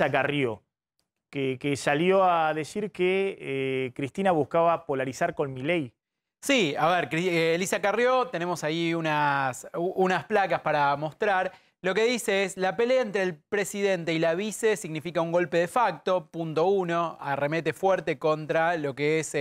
Elisa Carrió, que salió a decir que Cristina buscaba polarizar con Milei. Sí, a ver, Elisa Carrió, tenemos ahí unas placas para mostrar. Lo que dice es, la pelea entre el presidente y la vice significa un golpe de facto, punto 1, arremete fuerte contra lo que es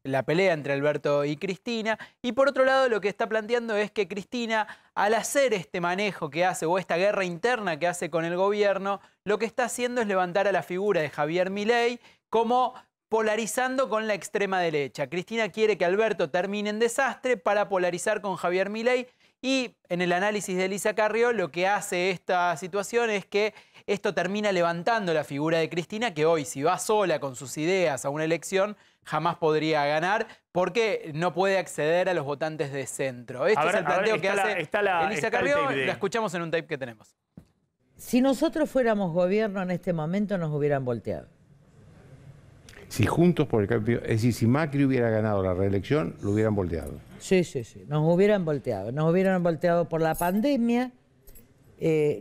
la pelea entre Alberto y Cristina. Y por otro lado, lo que está planteando es que Cristina, al hacer este manejo que hace, o esta guerra interna que hace con el gobierno, lo que está haciendo es levantar a la figura de Javier Milei como polarizando con la extrema derecha. Cristina quiere que Alberto termine en desastre para polarizar con Javier Milei. Y en el análisis de Elisa Carrió, lo que hace esta situación es que esto termina levantando la figura de Cristina, que hoy, si va sola con sus ideas a una elección, jamás podría ganar, porque no puede acceder a los votantes de centro. Este es el planteo que hace Elisa Carrió. La escuchamos en un tape que tenemos. Si nosotros fuéramos gobierno en este momento, nos hubieran volteado. Si Juntos por el Cambio, es decir, si Macri hubiera ganado la reelección, lo hubieran volteado. Sí, nos hubieran volteado. Nos hubieran volteado por la pandemia,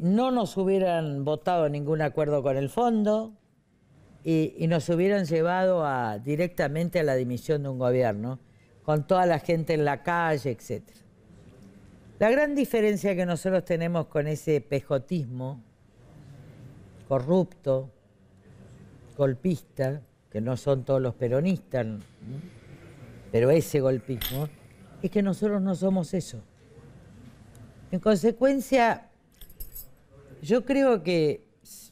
no nos hubieran votado ningún acuerdo con el fondo y nos hubieran llevado directamente a la dimisión de un gobierno, con toda la gente en la calle, etc. La gran diferencia que nosotros tenemos con ese pejotismo corrupto, golpista, que no son todos los peronistas, ¿no? Pero ese golpismo, es que nosotros no somos eso. En consecuencia, yo creo que,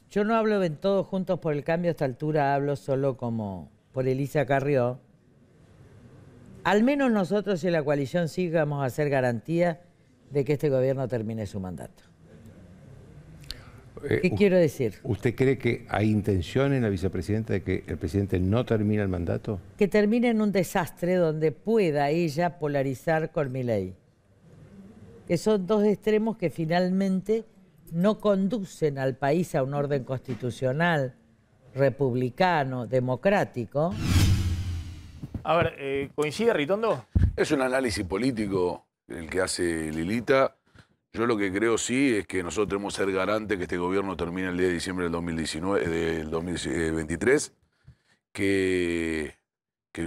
yo no hablo en Todos Juntos por el Cambio, a esta altura hablo solo como por Elisa Carrió. Al menos nosotros en la coalición sí vamos a hacer garantía de que este gobierno termine su mandato. ¿Qué quiero decir? ¿Usted cree que hay intención en la vicepresidenta de que el presidente no termine el mandato? Que termine en un desastre donde pueda ella polarizar con Milei. Que son dos extremos que finalmente no conducen al país a un orden constitucional, republicano, democrático. A ver, ¿coincide Ritondo? Es un análisis político el que hace Lilita. Yo lo que creo sí es que nosotros tenemos que ser garantes que este gobierno termine el 10 de diciembre del 2023, que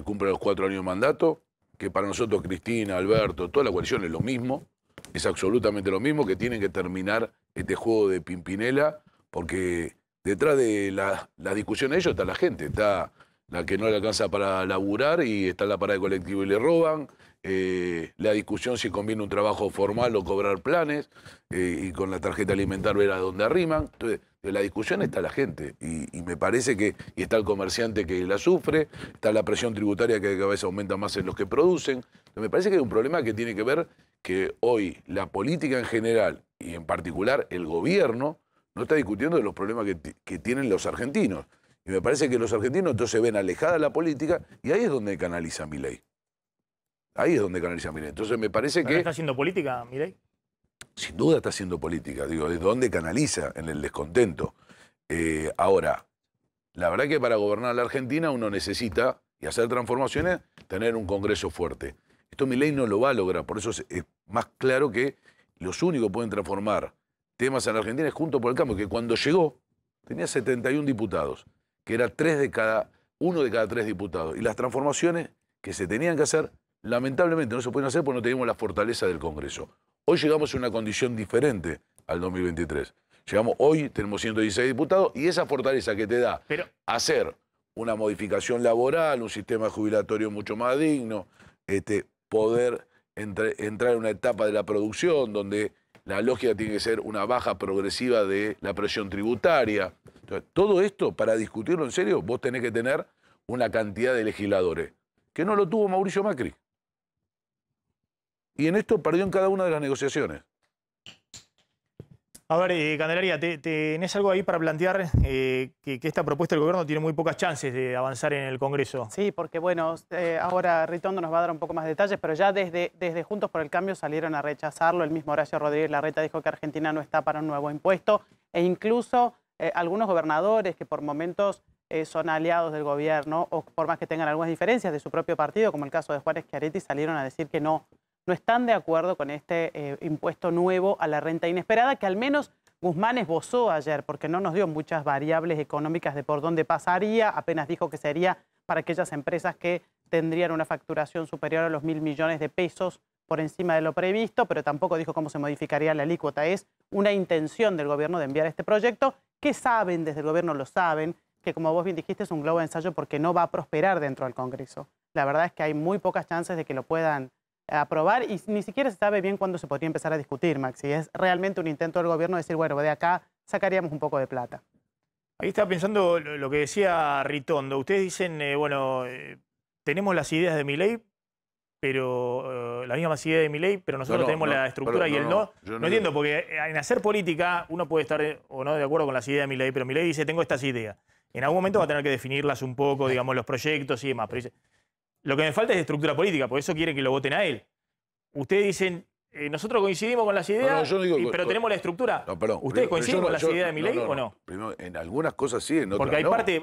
cumpla los 4 años de mandato, que para nosotros Cristina, Alberto, toda la coalición es lo mismo, es absolutamente lo mismo, que tienen que terminar este juego de Pimpinela, porque detrás de la discusión de ellos está la gente, está la que no le alcanza para laburar y está la parada de colectivo y le roban. La discusión si conviene un trabajo formal o cobrar planes, y con la tarjeta alimentar ver a dónde arriman. Entonces, la discusión está la gente y me parece que, y está el comerciante que la sufre, está la presión tributaria que cada vez aumenta más en los que producen. Entonces, me parece que hay un problema que tiene que ver que hoy la política en general y en particular el gobierno no está discutiendo de los problemas que tienen los argentinos. Y me parece que los argentinos entonces ven alejada la política y ahí es donde canaliza Milei. Ahí es donde canaliza Milei. Entonces me parece que... ¿Está haciendo política, Milei? Sin duda está haciendo política. Digo, ¿de dónde canaliza? En el descontento. Ahora, la verdad que para gobernar la Argentina uno necesita, y hacer transformaciones, tener un Congreso fuerte. Esto Milei no lo va a lograr. Por eso es más claro que los únicos que pueden transformar temas en la Argentina es Juntos por el Cambio, que cuando llegó tenía 71 diputados, que era uno de cada 3 diputados. Y las transformaciones que se tenían que hacer, lamentablemente no se pueden hacer porque no teníamos la fortaleza del Congreso. Hoy llegamos a una condición diferente al 2023. Hoy tenemos 116 diputados y esa fortaleza que te da hacer una modificación laboral, un sistema jubilatorio mucho más digno, poder entrar en una etapa de la producción donde la lógica tiene que ser una baja progresiva de la presión tributaria. Entonces, todo esto, para discutirlo en serio, vos tenés que tener una cantidad de legisladores, que no lo tuvo Mauricio Macri. Y en esto perdió en cada una de las negociaciones. A ver, Candelaria, ¿tenés algo ahí para plantear que esta propuesta del gobierno tiene muy pocas chances de avanzar en el Congreso? Sí, porque bueno, ahora Ritondo nos va a dar un poco más de detalles, pero ya desde Juntos por el Cambio salieron a rechazarlo. El mismo Horacio Rodríguez Larreta dijo que Argentina no está para un nuevo impuesto, e incluso algunos gobernadores que por momentos son aliados del gobierno, o por más que tengan algunas diferencias de su propio partido, como el caso de Juárez Schiaretti, salieron a decir que no están de acuerdo con este impuesto nuevo a la renta inesperada, que al menos Guzmán esbozó ayer, porque no nos dio muchas variables económicas de por dónde pasaría, apenas dijo que sería para aquellas empresas que tendrían una facturación superior a los 1.000 millones de pesos por encima de lo previsto, pero tampoco dijo cómo se modificaría la alícuota. Es una intención del gobierno de enviar este proyecto, que saben, desde el gobierno lo saben, que como vos bien dijiste es un globo de ensayo porque no va a prosperar dentro del Congreso. La verdad es que hay muy pocas chances de que lo puedan aprobar y ni siquiera se sabe bien cuándo se podría empezar a discutir, Maxi. Es realmente un intento del gobierno de decir, bueno, de acá sacaríamos un poco de plata. Ahí estaba pensando lo que decía Ritondo. Ustedes dicen, tenemos las ideas de Milei, pero las mismas ideas de Milei, pero nosotros tenemos la estructura y él no. No entiendo, porque en hacer política uno puede estar o no de acuerdo con las ideas de Milei, pero Milei dice, tengo estas ideas. En algún momento va a tener que definirlas un poco, digamos, los proyectos y demás. Pero dice, lo que me falta es estructura política, por eso quieren que lo voten a él. Ustedes dicen, nosotros coincidimos con las ideas, pero tenemos la estructura. No, perdón. ¿Ustedes coinciden con las ideas de Milei o no? Primero, en algunas cosas sí, en otras porque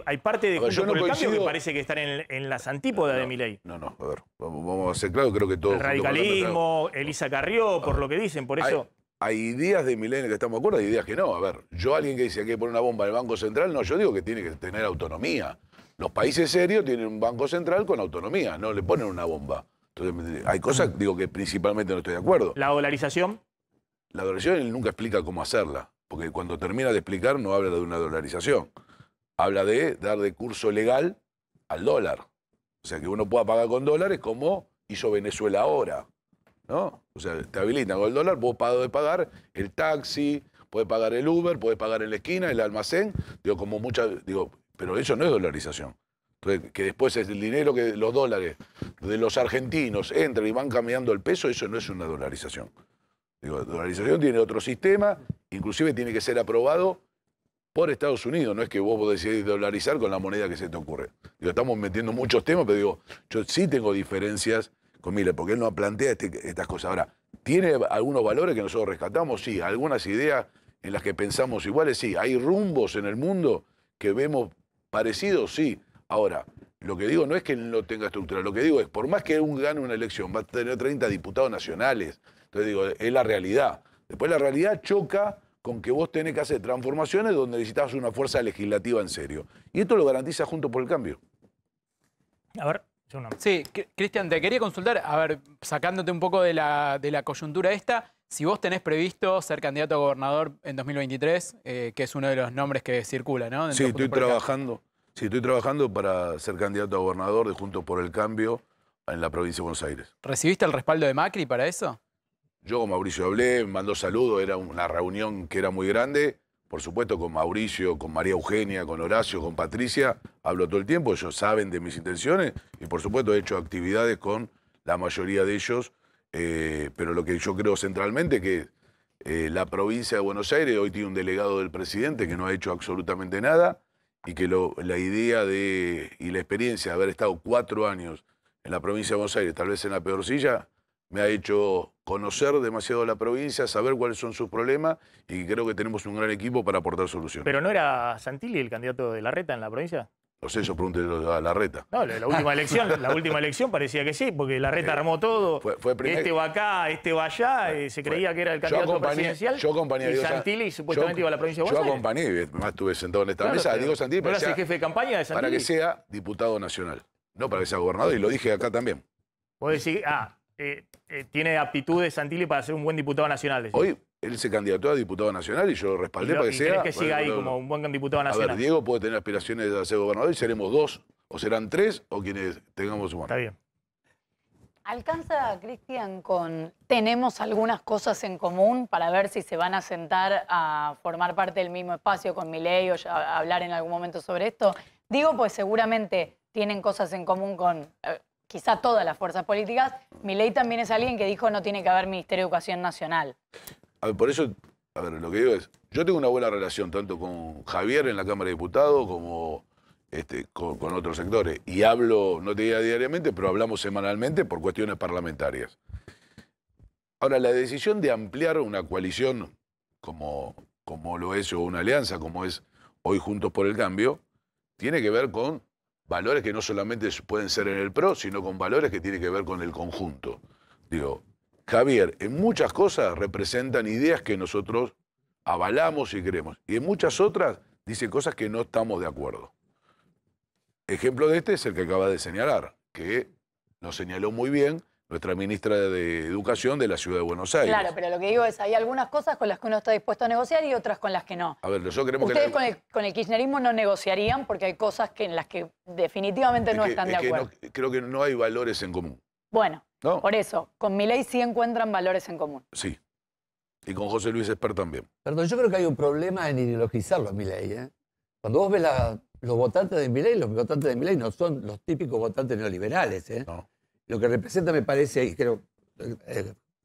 hay parte de Juntos por el Cambio que parece que están en las antípodas de Milei. No, a ver, vamos a ser claros, creo que todo... El radicalismo, Elisa Carrió, por lo que dicen, por eso... Hay ideas de Milei en que estamos de acuerdo, hay ideas que no. A ver, yo alguien que dice que hay que poner una bomba en el Banco Central, no, yo digo que tiene que tener autonomía. Los países serios tienen un Banco Central con autonomía, no le ponen una bomba. Entonces, hay cosas, digo, que principalmente no estoy de acuerdo. ¿La dolarización? La dolarización él nunca explica cómo hacerla, porque cuando termina de explicar no habla de una dolarización. Habla de dar de curso legal al dólar. O sea, que uno pueda pagar con dólares como hizo Venezuela ahora, ¿no? O sea, te habilitan con el dólar, vos podés pagar el taxi, podés pagar el Uber, podés pagar en la esquina, el almacén, digo, como muchas, digo, pero eso no es dolarización. Entonces, que después es el dinero, que los dólares de los argentinos entran y van cambiando el peso, eso no es una dolarización. Digo, dolarización tiene otro sistema, inclusive tiene que ser aprobado por Estados Unidos, no es que vos decidís dolarizar con la moneda que se te ocurre. Digo, estamos metiendo muchos temas, pero digo, yo sí tengo diferencias con Milei, porque él no plantea estas cosas. Ahora, ¿tiene algunos valores que nosotros rescatamos? Sí. ¿Algunas ideas en las que pensamos iguales? Sí. ¿Hay rumbos en el mundo que vemos parecidos? Sí. Ahora, lo que digo no es que él no tenga estructura, lo que digo es, por más que él gane una elección, va a tener 30 diputados nacionales. Entonces digo, es la realidad. Después la realidad choca con que vos tenés que hacer transformaciones donde necesitas una fuerza legislativa en serio. Y esto lo garantiza Juntos por el Cambio. A ver... Sí, Cristian, te quería consultar, a ver, sacándote un poco de la coyuntura esta, si vos tenés previsto ser candidato a gobernador en 2023, que es uno de los nombres que circula, ¿no? Sí, estoy trabajando para ser candidato a gobernador de Juntos por el Cambio en la provincia de Buenos Aires. ¿Recibiste el respaldo de Macri para eso? Yo con Mauricio hablé, me mandó saludos, era una reunión que era muy grande. Por supuesto, con Mauricio, con María Eugenia, con Horacio, con Patricia, hablo todo el tiempo, ellos saben de mis intenciones y por supuesto he hecho actividades con la mayoría de ellos, pero lo que yo creo centralmente es que la provincia de Buenos Aires hoy tiene un delegado del presidente que no ha hecho absolutamente nada y que la idea y la experiencia de haber estado 4 años en la provincia de Buenos Aires, tal vez en la peor silla, me ha hecho conocer demasiado la provincia, saber cuáles son sus problemas y creo que tenemos un gran equipo para aportar soluciones. ¿Pero no era Santilli el candidato de Larreta en la provincia? No sé, eso pregúntelo a Larreta. No, la última elección parecía que sí, porque Larreta armó todo. Este va acá, este va allá, se creía que era el candidato presidencial. Yo acompañé, y Santilli supuestamente iba a la provincia de Buenos Aires. Yo acompañé, además estuve sentado en esta mesa. Digo Santilli ¿no eras el jefe de campaña de Santilli? Para que sea diputado nacional, no para que sea gobernador, y lo dije acá también. Vos decís, tiene aptitudes Santilli para ser un buen diputado nacional. Decís. Hoy él se candidató a diputado nacional y yo lo respaldé para que sea... ¿Crees que siga ahí como un buen diputado nacional? A ver, Diego puede tener aspiraciones de ser gobernador y seremos 2, o serán 3, o quienes tengamos un... Está bien. ¿Alcanza, Cristian, con tenemos algunas cosas en común para ver si se van a sentar a formar parte del mismo espacio con Milei o a hablar en algún momento sobre esto? Digo, pues seguramente tienen cosas en común con... quizá todas las fuerzas políticas. Milei también es alguien que dijo no tiene que haber Ministerio de Educación Nacional. A ver, por eso, a ver, lo que digo es, yo tengo una buena relación tanto con Javier en la Cámara de Diputados como con otros sectores. Y hablo, no te diría diariamente, pero hablamos semanalmente por cuestiones parlamentarias. Ahora, la decisión de ampliar una coalición como lo es, o una alianza como es hoy Juntos por el Cambio, tiene que ver con valores que no solamente pueden ser en el PRO, sino con valores que tienen que ver con el conjunto. Digo, Javier, en muchas cosas representan ideas que nosotros avalamos y queremos. Y en muchas otras dice cosas que no estamos de acuerdo. Ejemplo de este es el que acaba de señalar, que lo señaló muy bien nuestra ministra de Educación de la Ciudad de Buenos Aires. Claro, pero lo que digo es, hay algunas cosas con las que uno está dispuesto a negociar y otras con las que no. A ver, nosotros queremos Ustedes que... con el kirchnerismo no negociarían porque hay cosas en las que definitivamente no están de acuerdo. Creo que no hay valores en común. Bueno, ¿No? por eso, con Milei sí encuentran valores en común. Sí. Y con José Luis Espert también. Perdón, yo creo que hay un problema en ideologizarlo a Milei, ¿eh? Cuando vos ves los votantes de Milei, los votantes de Milei no son los típicos votantes neoliberales, ¿eh? No. Lo que representa, me parece, y creo,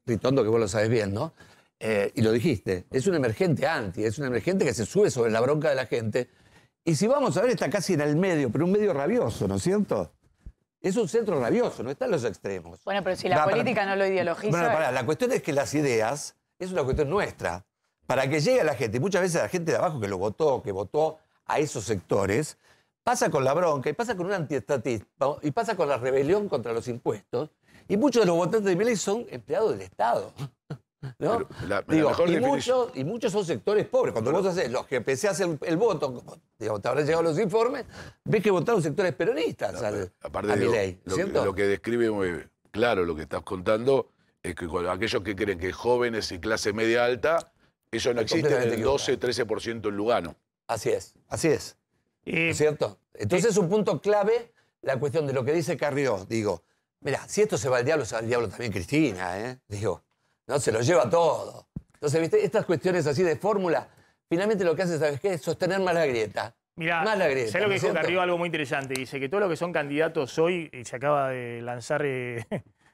Ritondo, que vos lo sabes bien, ¿no? Y lo dijiste, es un emergente anti, es un emergente que se sube sobre la bronca de la gente. Y si vamos a ver, está casi en el medio, pero un medio rabioso, ¿no es cierto? Es un centro rabioso, no está en los extremos. Bueno, pero si la política no lo ideologiza... Bueno, pará, la cuestión es que las ideas es una cuestión nuestra. Para que llegue a la gente, y muchas veces la gente de abajo que votó a esos sectores, pasa con la bronca, y pasa con un antiestatismo, y pasa con la rebelión contra los impuestos, y muchos de los votantes de Milei son empleados del Estado. ¿No? Y muchos son sectores pobres. Cuando vos haces, los que empecé a hacer el voto, digamos, te habrán llegado los informes, ves que votaron sectores peronistas aparte a de Milei. lo que describe muy claro lo que estás contando, es que aquellos que creen que jóvenes y clase media alta, eso no existe en el 12-13% en Lugano. Así es, así es. ¿No es cierto? Entonces es un punto clave la cuestión de lo que dice Carrió. Digo, mira, si esto se va al diablo también Cristina, ¿eh? Digo, no, se lo lleva todo. Entonces, ¿viste? Estas cuestiones así de fórmula, finalmente lo que hace, ¿sabes qué? Es sostener más la grieta. Mirá, más la grieta. ¿sabes lo que dijo Carrió? Algo muy interesante. Dice que todos los que son candidatos hoy, y se acaba de lanzar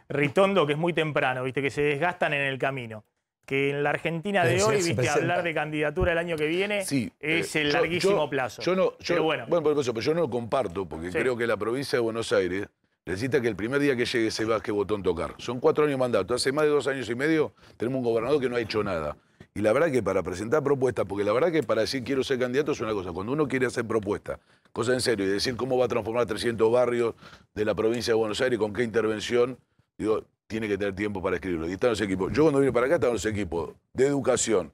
Ritondo, que es muy temprano, ¿viste? Que se desgastan en el camino. Que en la Argentina de hoy, viste, hablar de candidatura el año que viene es el larguísimo plazo. Pero yo no lo comparto, porque creo que la provincia de Buenos Aires necesita que el primer día que llegue ese Vázquez Botón tocar. Son 4 años de mandato. Hace más de 2 años y medio tenemos un gobernador que no ha hecho nada. Y la verdad que para presentar propuestas, porque la verdad que para decir quiero ser candidato es una cosa. Cuando uno quiere hacer propuestas, cosa en serio, y decir cómo va a transformar 300 barrios de la provincia de Buenos Aires, con qué intervención, digo, tiene que tener tiempo para escribirlo. Y están los equipos. Yo cuando vine para acá estaban los equipos de educación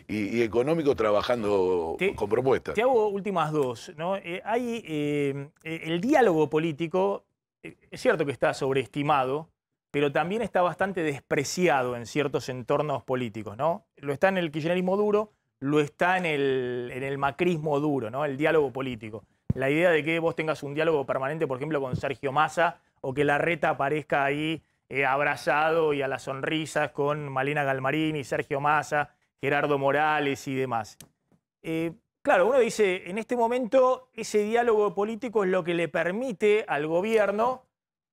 y económicos trabajando con propuestas. Te hago últimas dos, ¿no? El diálogo político, es cierto que está sobreestimado, pero también está bastante despreciado en ciertos entornos políticos, ¿no? Lo está en el kirchnerismo duro, lo está en el macrismo duro, ¿no? El diálogo político. La idea de que vos tengas un diálogo permanente, por ejemplo, con Sergio Massa, o que Larreta aparezca ahí abrazado y a las sonrisas con Malena Galmarini, Sergio Massa, Gerardo Morales y demás. Claro, uno dice, en este momento ese diálogo político es lo que le permite al gobierno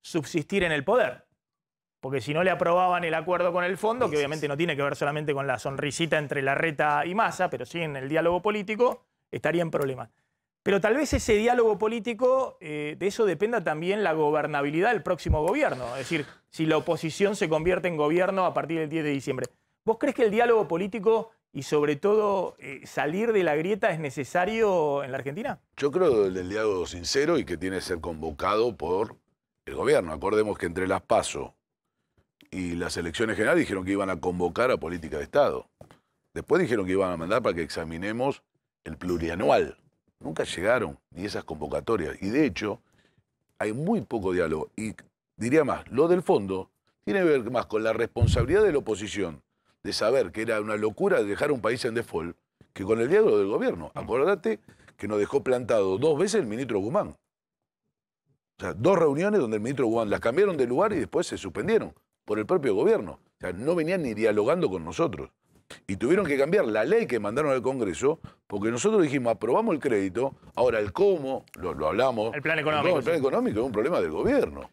subsistir en el poder. Porque si no le aprobaban el acuerdo con el fondo, que obviamente no tiene que ver solamente con la sonrisita entre Larreta y Massa, pero sí en el diálogo político, estaría en problemas. Pero tal vez ese diálogo político, de eso dependa también la gobernabilidad del próximo gobierno. Es decir, si la oposición se convierte en gobierno a partir del 10 de diciembre. ¿Vos crees que el diálogo político y sobre todo salir de la grieta es necesario en la Argentina? Yo creo del diálogo sincero y que tiene que ser convocado por el gobierno. Acordemos que entre las PASO y las elecciones generales dijeron que iban a convocar a política de Estado. Después dijeron que iban a mandar para que examinemos el plurianual. Nunca llegaron ni esas convocatorias. Y de hecho, hay muy poco diálogo. Y diría más, lo del fondo tiene que ver más con la responsabilidad de la oposición de saber que era una locura dejar un país en default que con el diálogo del gobierno. Acordate que nos dejó plantado 2 veces el ministro Guzmán. O sea, 2 reuniones donde el ministro Guzmán las cambiaron de lugar y después se suspendieron por el propio gobierno. O sea, no venían ni dialogando con nosotros. Y tuvieron que cambiar la ley que mandaron al Congreso porque nosotros dijimos, aprobamos el crédito, ahora el cómo, lo hablamos. El plan económico. El plan económico es un problema del gobierno.